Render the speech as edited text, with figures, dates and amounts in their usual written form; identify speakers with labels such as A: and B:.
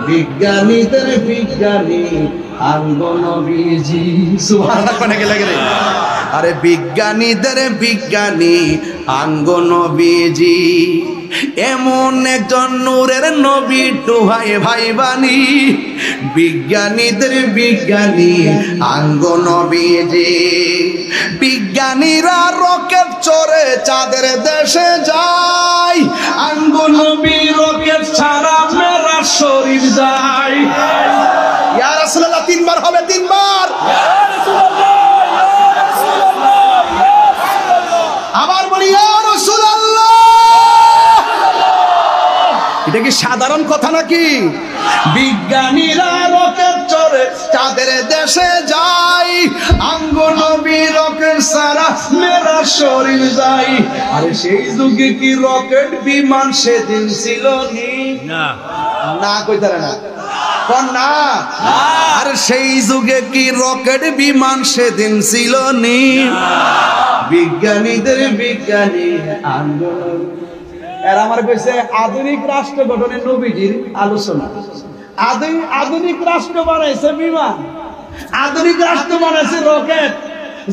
A: বিজ্ঞানীদের বিজ্ঞানী আঙ্গো নবীজি। সুবহানাল্লাহ কোনে গেলে গেলে আরে বিজ্ঞানীদের বিজ্ঞানী আঙ্গো নবীজি, এমন একজন নূরের নবী টুহাই ভাই বানি। বিজ্ঞানীদের বিজ্ঞানী আঙ্গো নবীজি, বিজ্ঞানীরা রকেট চড়ে চাঁদের দেশে যায়, আঙ্গো নবী রকেট ছাড়া মেরা শরীর যায়। ইয়া রাসূলুল্লাহ তিনবার হবে, তিনবার। আবার বলি ইয়া রাসূলুল্লাহ। এটা কি সাধারণ কথা নাকি? বিজ্ঞানীরা রকেট চড়ে চাঁদের দেশে যায়, আঙ্গো নবী রকেট ছাড়া মেরা শরীর যায়। আরে সেই যুগে কি রকেট বিমান সেদিন ছিল নি? না কইতারে না না। আর সেই যুগে কি রকেট বিমান সেদিন ছিল নি? বিজ্ঞানীদের বিজ্ঞানী আন্দোলন। এরা আমার কইছে আধুনিক রাষ্ট্র গঠনের নবীজির আলোচনা। আধুনিক রাষ্ট্র বানাইছে বিমান, আধুনিক রাষ্ট্র বানাইছে রকেট।